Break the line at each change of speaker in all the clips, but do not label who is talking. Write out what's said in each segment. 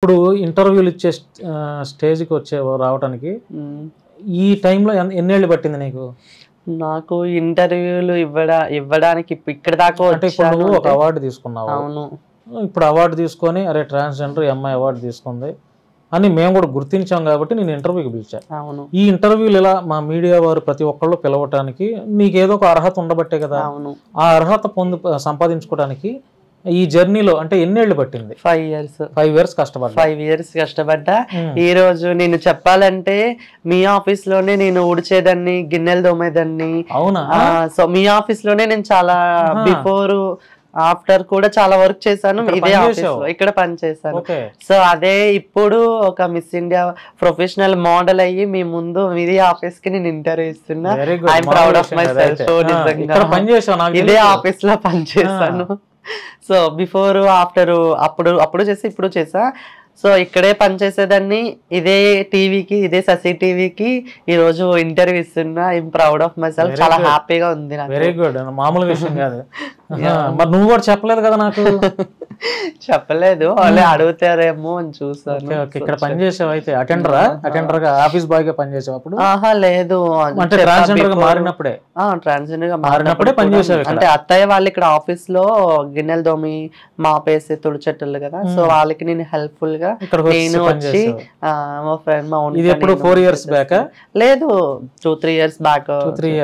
ఇప్పుడు ఇంటర్వ్యూలు ఇచ్చే స్టేజ్కి రావడానికి ఈ టైంలో ఎన్నేళ్ళు పట్టింది నీకు?
నాకు ఇంటర్వ్యూలు ఇవ్వడానికి ఇక్కడ దాకా
అంటే ఇప్పుడు నువ్వు ఒక అవార్డు తీసుకున్నావు.
అవును.
ఇప్పుడు అవార్డు తీసుకొని అరే ట్రాన్స్జెండర్ అమ్మాయి అవార్డు తీసుకుంది అని మేము కూడా గుర్తించాం కాబట్టి నేను ఇంటర్వ్యూకి పిలిచా.
అవును.
ఈ ఇంటర్వ్యూలు ఇలా మా మీడియా వారు ప్రతి ఒక్కళ్ళు పిలవటానికి నీకేదో ఒక అర్హత ఉండబట్టే కదా.
అవును.
ఆ అర్హత సంపాదించుకోవడానికి ఈ జర్నీలో అంటే ఎన్నేళ్ళు పట్టింది?
5 years.
5 years కష్టపడ్డా.
5 years కష్టపడ్డా. ఈ రోజు నేను చెప్పాలంటే మీ ఆఫీస్ లోనే నేను ఊడ్చేదాన్ని, గిన్నెలు దోమేదాన్ని.
అవునా?
సో మీ ఆఫీస్ లోనే నేను చాలా బిఫోర్ ఆఫ్టర్ కూడా చాలా వర్క్ చేశాను. ఇదే ఆఫీస్ లో ఇక్కడ పని చేశాను. సో అదే ఇప్పుడు ఒక మిస్ ఇండియా ప్రొఫెషనల్ మోడల్ అయ్యి మీ ముందు ఇదే ఆఫీస్ కి నేను ఇంటర్వ్యూ ఇస్తున్నా. I'm proud of my self. ఇదే ఆఫీస్ లో పని చేశాను. సో బిఫోర్ ఆఫ్టర్ అప్పుడు చేసి ఇప్పుడు చేసా. సో ఇక్కడే పనిచేసేదాన్ని, ఇదే టీవీకి, ఇదే శశి టీవీకి ఈ రోజు ఇంటర్వ్యూ ఇస్తున్నా. I'm proud of my self. చాలా హ్యాపీగా ఉంది నాకు.
Very good. మామూలు విషయం కాదు. మరి నువ్వు కూడా చెప్పలేదు కదా నాకు?
చెప్పలేదు, వాళ్ళే అడుగుతారేమో అని చూసాను.
ఇక్కడ పనిచేసావు అయితే అటెండర్ గా ఆఫీస్ బాయ్ గా పనిచేసావు అప్పుడు?
లేదు,
అంటే ట్రాన్స్జెండర్ గా మారినప్పుడే.
ట్రాన్స్జెండర్ గా మారినప్పుడే
పనిచేసావు.
అంటే అత్తయ్య వాళ్ళు ఇక్కడ ఆఫీస్ లో గిన్నెలు దోమి మాపేసి తుడిచెట్టలు కదా. సో వాళ్ళకి నేను హెల్ప్ఫుల్ గా నేను వచ్చి మా ఫ్రెండ్ మా
4 years బ్యాక్?
లేదు, 2-3 years బ్యాక్.
2-3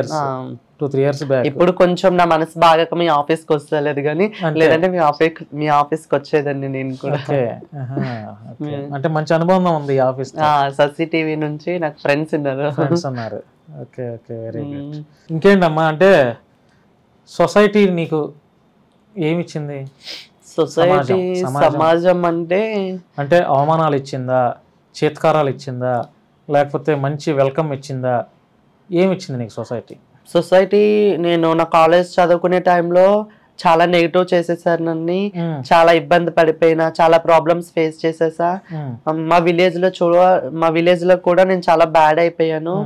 years back.
ఇప్పుడు కొంచెం నా మనసు బాగా మీ ఆఫీస్ కి వస్తలేదు కానీ, లేదంటే మీ ఆఫీస్ కి వచ్చేదండి నేను కూడా.
అంటే మంచి అనుబంధం ఉంది ఈ ఆఫీస్.
శశి టీవీ నుంచి నాకు ఫ్రెండ్స్
ఉన్నారు. Okay okay, very good. ఇంకేంటమ్మా, అంటే సొసైటీ నీకు ఏమిచ్చింది?
సొసైటీ సమాజం అంటే
అవమానాలు ఇచ్చిందా, చేత్కారాలు ఇచ్చిందా, లేకపోతే మంచి వెల్కమ్ ఇచ్చిందా? ఏమిచ్చింది నీకు సొసైటీ? నేను నా కాలేజ్ చదువుకునే టైంలో చాలా నెగిటివ్ చేసేసారు నన్ను. చాలా ఇబ్బంది పడిపోయినా, చాలా ప్రాబ్లమ్స్ ఫేస్ చేసేసా. మా విలేజ్ లో కూడా నేను చాలా బ్యాడ్ అయిపోయాను.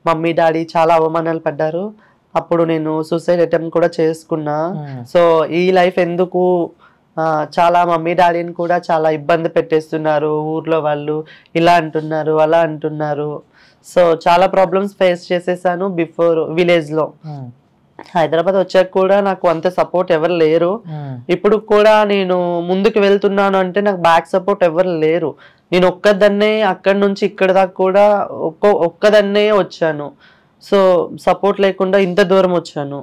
మమ్మీ డాడీ చాలా అవమానాలు పడ్డారు. అప్పుడు నేను సూసైడ్ అటెంప్ట్ కూడా చేసుకున్నా. సో ఈ లైఫ్ ఎందుకు, చాలా మమ్మీ డాడీని కూడా చాలా ఇబ్బంది పెట్టేస్తున్నారు ఊర్లో వాళ్ళు, ఇలా అంటున్నారు అలా అంటున్నారు. సో చాలా ప్రాబ్లమ్స్ ఫేస్ చేసేసాను బిఫోర్ విలేజ్ లో. హైదరాబాద్ వచ్చాక కూడా నాకు అంత సపోర్ట్ ఎవరు లేరు. ఇప్పుడు కూడా నేను ముందుకు వెళ్తున్నాను అంటే నాకు బ్యాక్ సపోర్ట్ ఎవరు లేరు. నేను ఒక్కదాన్నే అక్కడి నుంచి ఇక్కడ దాకా కూడా ఒక్కదాన్నే వచ్చాను. సో సపోర్ట్ లేకుండా ఇంత దూరం వచ్చాను.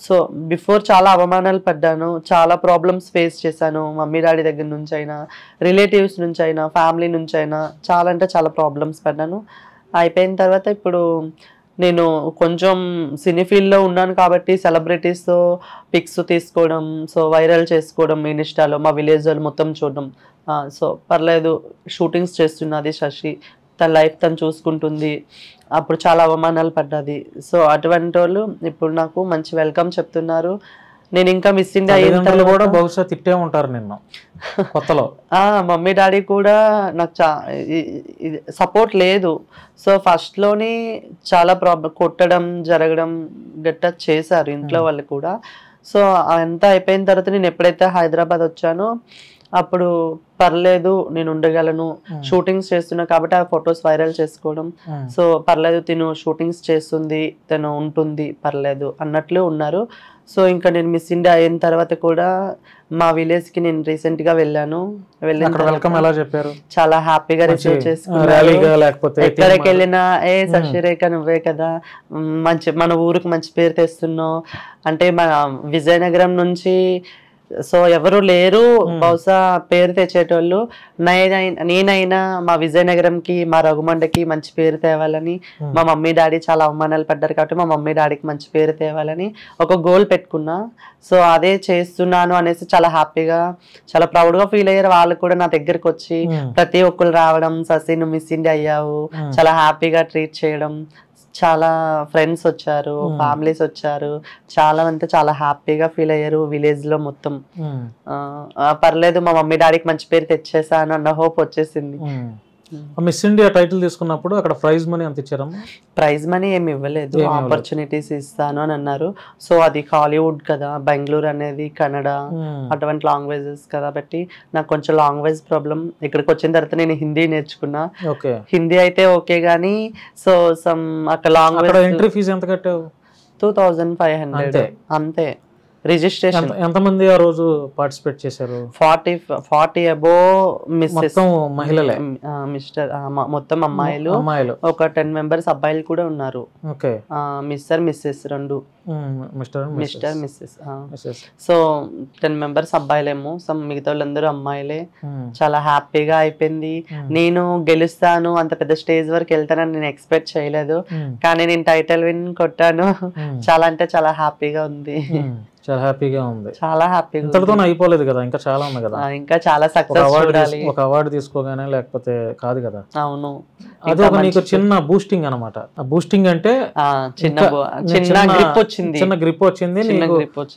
సో బిఫోర్ చాలా అవమానాలు పడ్డాను, చాలా ప్రాబ్లమ్స్ ఫేస్ చేశాను. మమ్మీ డాడీ దగ్గర నుంచి అయినా, రిలేటివ్స్ నుంచి అయినా, ఫ్యామిలీ నుంచి అయినా చాలా అంటే చాలా ప్రాబ్లమ్స్ పడ్డాను. అయిపోయిన తర్వాత ఇప్పుడు నేను కొంచెం సినీ ఫీల్డ్లో ఉన్నాను కాబట్టి సెలబ్రిటీస్తో పిక్స్ తీసుకోవడం, సో వైరల్ చేసుకోవడం ఇన్స్టాలో, మా విలేజ్ వాళ్ళు మొత్తం చూడడం. సో పర్లేదు, షూటింగ్స్ చేస్తున్నది శశి, తన లైఫ్ తను చూసుకుంటుంది. అప్పుడు చాలా అవమానాలు పడ్డది. సో అటువంటి వాళ్ళు ఇప్పుడు నాకు మంచి వెల్కమ్ చెప్తున్నారు. నేను ఇంకా మిస్ ఇండియా కూడా బహుశా తిట్టే ఉంటారు నిన్ను కొత్తలో.
మమ్మీ డాడీ కూడా నాకు సపోర్ట్ లేదు. సో ఫస్ట్ లోని చాలా ప్రాబ్లం, కొట్టడం జరగడం గట్టా చేశారు ఇంట్లో వాళ్ళు కూడా. సో అంతా అయిపోయిన తర్వాత నేను ఎప్పుడైతే హైదరాబాద్ వచ్చానో అప్పుడు పర్లేదు నేను ఉండగలను, షూటింగ్స్ చేస్తున్నా కాబట్టి ఆ ఫొటోస్ వైరల్ చేసుకోవడం. సో పర్లేదు, తిను షూటింగ్స్ చేస్తుంది, తను ఉంటుంది, పర్లేదు అన్నట్లు ఉన్నారు. సో ఇంకా నేను మిస్ ఇండియా అయిన తర్వాత కూడా మా విలేజ్ కి నేను రీసెంట్ గా వెళ్ళాను. చాలా హ్యాపీగా రిసీవ్ చేసుకున్నారు. ఎక్కడికి వెళ్ళినా శశిరేఖ నువ్వే కదా, మన ఊరికి మంచి పేరు తెస్తున్నావు అంటే, మన విజయనగరం నుంచి సో ఎవరు లేరు బహుశా పేరు తెచ్చేటోళ్ళు. నేనైనా మా విజయనగరంకి, మా రఘుమండకి మంచి పేరు తేవాలని, మా మమ్మీ డాడీ చాలా అవమానాలు పడ్డారు కాబట్టి మా మమ్మీ డాడీకి మంచి పేరు తేవాలని ఒక గోల్ పెట్టుకున్నా. సో అదే చేస్తున్నాను అనేసి చాలా హ్యాపీగా, చాలా ప్రౌడ్గా ఫీల్ అయ్యారు వాళ్ళు కూడా. నా దగ్గరకు వచ్చి ప్రతి ఒక్కరు రావడం, శశి నువ్వు మిస్ ఇండియా అయ్యావు, చాలా హ్యాపీగా ట్రీట్ చేయడం. చాలా ఫ్రెండ్స్ వచ్చారు, ఫ్యామిలీస్ వచ్చారు, చాలా మంది చాలా హ్యాపీగా ఫీల్ అయ్యారు విలేజ్ లో మొత్తం. పర్లేదు మా మమ్మీ డాడీకి మంచి పేరు తెచ్చేసాను అన్న హోప్ వచ్చేసింది.
మిస్ ఇండియా టైటిల్ తీసుకున్నప్పుడు అక్కడ ప్రైజ్ మనీ ఎంత ఇచ్చారమ్మా?
ప్రైజ్ మనీ ఏమి ఇవ్వలేదు, ఆపర్చునిటీస్ ఇస్తాను అని అన్నారు. సో అది హాలీవుడ్ కదా, బెంగళూరు అనేది కన్నడ, అటువంటి లాంగ్వేజెస్ కదా బట్టి నాకు కొంచెం లాంగ్వేజ్ ప్రాబ్లం. ఇక్కడికి వచ్చిన తర్వాత నేను హిందీ నేర్చుకున్నా. హిందీ అయితే ఓకే గానీ సో సమ్ అక్కడ లాంగ్వేజ్.
ఎంట్రీ ఫీజు ఎంత కట్టావు?
2500 అంతే. రిజిస్ట్రేషన్.
ఎంతమంది ఆ రోజు పార్టిసిపేట్ చేశారు?
40 అబోవ్ మిస్సెస్,
మహిళలే,
మిస్టర్ మొత్తం అమ్మాయిలు, ఒక 10 మెంబర్స్ అబ్బాయిలు కూడా ఉన్నారు. మిస్టర్ మిస్సెస్ రెండు, మిస్టర్ మిస్సెస్. సో 10 మెంబర్స్ అబ్బాయిలేమో, మిగతా వాళ్ళందరూ అమ్మాయిలే. చాలా హ్యాపీగా అయిపోయింది. నేను గెలుస్తాను, అంత పెద్ద స్టేజ్ వరకు వెళ్తానని నేను ఎక్స్పెక్ట్ చేయలేదు, కానీ నేను టైటిల్ విన్ కొట్టాను. చాలా అంటే చాలా హ్యాపీగా ఉంది.
చాలా హ్యాపీగా ఉంది.
చాలా హ్యాపీగా.
ఇంతటితో అయిపోలేదు కదా, ఇంకా చాలా ఉంది కదా.
ఇంకా చాలా సక్సెస్ చూడాలి.
ఒక అవార్డు తీసుకోగానే లేకపోతే కాదు కదా.
అవును,
అది ఒక నీకు చిన్న బూస్టింగ్ అన్నమాట. ఆ బూస్టింగ్ అంటే
చిన్న గ్రిప్ వచ్చింది,
చిన్న గ్రిప్ వచ్చింది.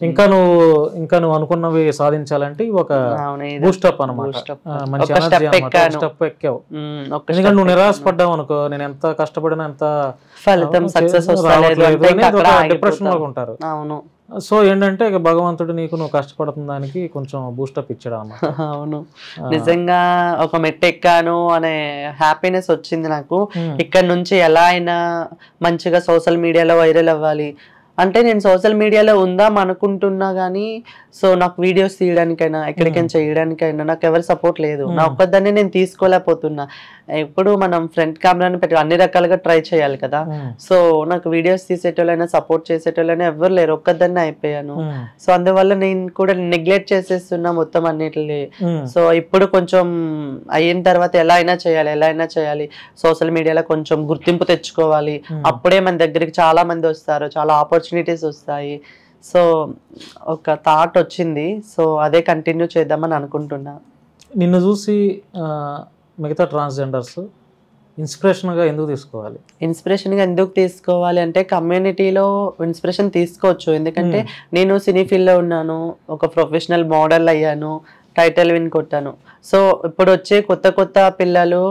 ఇంకా నువ్వు అనుకున్నవి సాధించాలంటే ఒక బూస్టప్ అన్నమాట. మంచి స్టెప్ ఎక్కావు. ఎందుకంటే నువ్వు నిరాశపడ్డావు అనుకో, నేను ఎంత కష్టపడినా ఎంత
ఫలితం సక్సెస్
డిప్రెషన్ లో ఉంటారు.
అవును.
సో ఏంటంటే ఇక భగవంతుడు నీకు నువ్వు కష్టపడుతున్న దానికి కొంచెం బూస్టప్ ఇచ్చాడు అన్నమాట.
అవును, నిజంగా ఒక మెట్టు ఎక్కాను అనే హ్యాపీనెస్ వచ్చింది నాకు. ఇక్కడ నుంచి ఎలా అయినా మంచిగా సోషల్ మీడియాలో వైరల్ అవ్వాలి అంటే, నేను సోషల్ మీడియాలో ఉందాం అనుకుంటున్నా కానీ సో నాకు వీడియోస్ తీయడానికైనా ఎక్కడికైనా చేయడానికైనా నాకు ఎవరి సపోర్ట్ లేదు. నా ఒక్కదాన్ని నేను తీసుకోలేకపోతున్నా. ఇప్పుడు మనం ఫ్రంట్ కెమెరాని పెట్టి అన్ని రకాలుగా ట్రై చేయాలి కదా. సో నాకు వీడియోస్ తీసేటోళ్ళైనా సపోర్ట్ చేసేటోళ్ళైనా ఎవరు లేరు, ఒక్కదాన్ని అయిపోయాను. సో అందువల్ల నేను కూడా నెగ్లెక్ట్ చేసేస్తున్నా మొత్తం అన్నిటిని. సో ఇప్పుడు కొంచెం అయిన తర్వాత ఎలా అయినా చేయాలి, సోషల్ మీడియాలో కొంచెం గుర్తింపు తెచ్చుకోవాలి. అప్పుడే మన దగ్గరికి చాలా మంది వస్తారు, చాలా ఆపర్చునిటీస్ వస్తాయి. సో ఒక థాట్ వచ్చింది, సో అదే కంటిన్యూ చేద్దామని అనుకుంటున్నా.
నిన్ను చూసి మిగతా ట్రాన్స్జెండర్స్ ఇన్స్పిరేషన్గా ఎందుకు తీసుకోవాలి?
ఇన్స్పిరేషన్గా ఎందుకు తీసుకోవాలి అంటే, కమ్యూనిటీలో ఇన్స్పిరేషన్ తీసుకోవచ్చు. ఎందుకంటే నేను సినీ ఫీల్డ్లో ఉన్నాను, ఒక ప్రొఫెషనల్ మోడల్ అయ్యాను, టైటిల్ విన్ కొట్టాను. సో ఇప్పుడు వచ్చే కొత్త పిల్లలు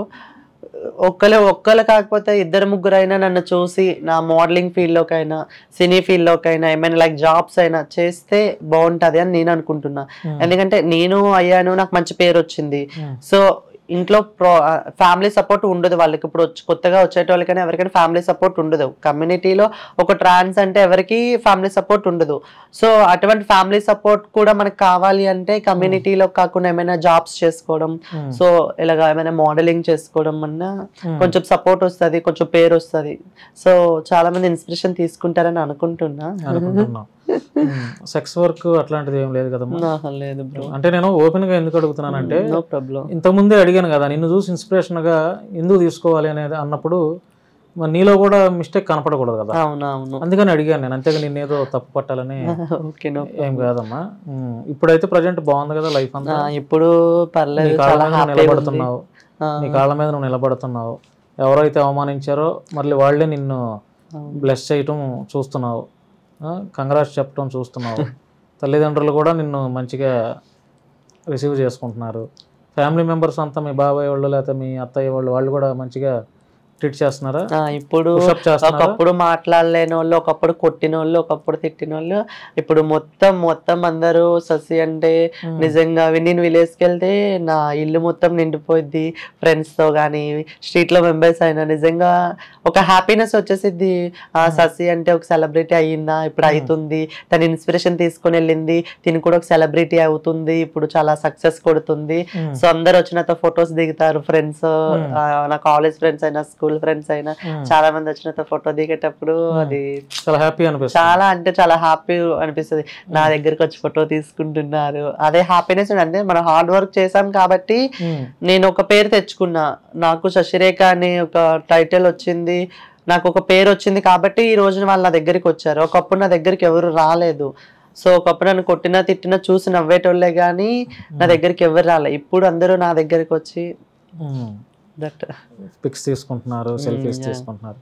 ఒక్కరు కాకపోతే 2-3 అయినా నన్ను చూసి నా మోడలింగ్ ఫీల్డ్లోకైనా సినీ ఫీల్డ్లోకైనా ఏమైనా లైక్ జాబ్స్ అయినా చేస్తే బాగుంటుంది అని నేను అనుకుంటున్నా. ఎందుకంటే నేను అయ్యాను, నాకు మంచి పేరు వచ్చింది. సో ఇంట్లో ఫ్యామిలీ సపోర్ట్ ఉండదు వాళ్ళకి. ఇప్పుడు కొత్తగా వచ్చేటోళ్ళకైనా ఎవరికైనా ఫ్యామిలీ సపోర్ట్ ఉండదు. కమ్యూనిటీలో ఒక ట్రాన్స్ అంటే ఎవరికి ఫ్యామిలీ సపోర్ట్ ఉండదు. సో అటువంటి ఫ్యామిలీ సపోర్ట్ కూడా మనకు కావాలి అంటే కమ్యూనిటీలో కాకుండా ఏమైనా జాబ్స్ చేసుకోవడం, సో ఇలాగా ఏమైనా మోడలింగ్ చేసుకోవడం అన్నా కొంచెం సపోర్ట్ వస్తుంది, కొంచెం పేరు వస్తుంది. సో చాలా మంది ఇన్స్పిరేషన్ తీసుకుంటారని అనుకుంటున్నా.
సెక్స్ వర్క్ అట్లాంటిది ఏం లేదు కదా?
లేదు బ్రో.
అంటే నేను ఓపెన్ గా ఎందుకు అడుగుతున్నానంటే,
నో ప్రాబ్లం,
ఇంతకుముందే అడిగాను కదా, నిన్ను చూసి ఇన్స్పిరేషన్ గా ఎందుకు తీసుకోవాలి అనేది అన్నప్పుడు మరి నీలో కూడా మిస్టేక్ కనపడకూడదు కదా.
అవునవును,
అందుకని అడిగాను నేను, అంతేగా నిన్నేదో తప్పు పట్టాలని ఏం కాదమ్మా. ఇప్పుడైతే ప్రజెంట్ బాగుంది కదా లైఫ్ అంతా?
ఇప్పుడు పర్లేదు,
నిలబడుతున్నావు, నీ కాళ్ళ మీద నువ్వు నిలబడుతున్నావు. ఎవరైతే అవమానించారో మళ్ళీ వాళ్ళే నిన్ను బ్లెస్ చేయటం చూస్తున్నావు, కంగ్రాట్స్ చెప్పడం చూస్తున్నావు. తల్లిదండ్రులు కూడా నిన్ను మంచిగా రిసీవ్ చేసుకుంటున్నారు. ఫ్యామిలీ మెంబర్స్ అంతా, మీ బాబాయ్ వాళ్ళు లేకపోతే మీ అత్తయ్య వాళ్ళు కూడా మంచిగా ట్రీట్ చేస్తున్నారా?
ఇప్పుడు ఒకప్పుడు మాట్లాడలేని వాళ్ళు, ఒకప్పుడు కొట్టిన వాళ్ళు, ఒకప్పుడు తిట్టిన వాళ్ళు, ఇప్పుడు మొత్తం అందరూ ససి అంటే నిజంగా నేను విలేజ్కి వెళ్తే నా ఇల్లు మొత్తం నిండిపోయింది ఫ్రెండ్స్ తో కానీ స్ట్రీట్ లో మెంబర్స్ అయినా. నిజంగా ఒక హ్యాపీనెస్ వచ్చేసిద్ది. ససి అంటే ఒక సెలబ్రిటీ అయ్యిందా, ఇప్పుడు అవుతుంది, తన ఇన్స్పిరేషన్ తీసుకుని వెళ్ళింది, తిని కూడా ఒక సెలబ్రిటీ అవుతుంది, ఇప్పుడు చాలా సక్సెస్ కొడుతుంది. సో అందరు వచ్చినతో ఫొటోస్ దిగుతారు, ఫ్రెండ్స్, నా కాలేజ్ ఫ్రెండ్స్ అయినా స్కూల్ ఫ్రెండ్స్ అయినా చాలా మంది వచ్చినతో ఫోటో దిగేటప్పుడు అది
చాలా హ్యాపీ అనిపిస్తుంది.
చాలా అంటే చాలా హ్యాపీ అనిపిస్తుంది. నా దగ్గరకు వచ్చి ఫోటో తీసుకుంటున్నారు, అదే హ్యాపీనెస్. అంటే మనం హార్డ్ వర్క్ చేసాం కాబట్టి నేను ఒక పేరు తెచ్చుకున్నా, నాకు శశిరేఖ అనే ఒక టైటిల్ వచ్చింది, నాకు ఒక పేరు వచ్చింది కాబట్టి ఈ రోజున వాళ్ళు నా దగ్గరికి వచ్చారు. ఒకప్పుడు నా దగ్గరికి ఎవరు రాలేదు. సో ఒకప్పుడు నన్ను కొట్టినా తిట్టినా చూసి నవ్వేటోళ్ళే కానీ నా దగ్గరికి ఎవరు రాలే. ఇప్పుడు అందరూ నా దగ్గరికి వచ్చి
పిక్స్ తీసుకుంటున్నారు, సెల్ఫీస్ తీసుకుంటున్నారు.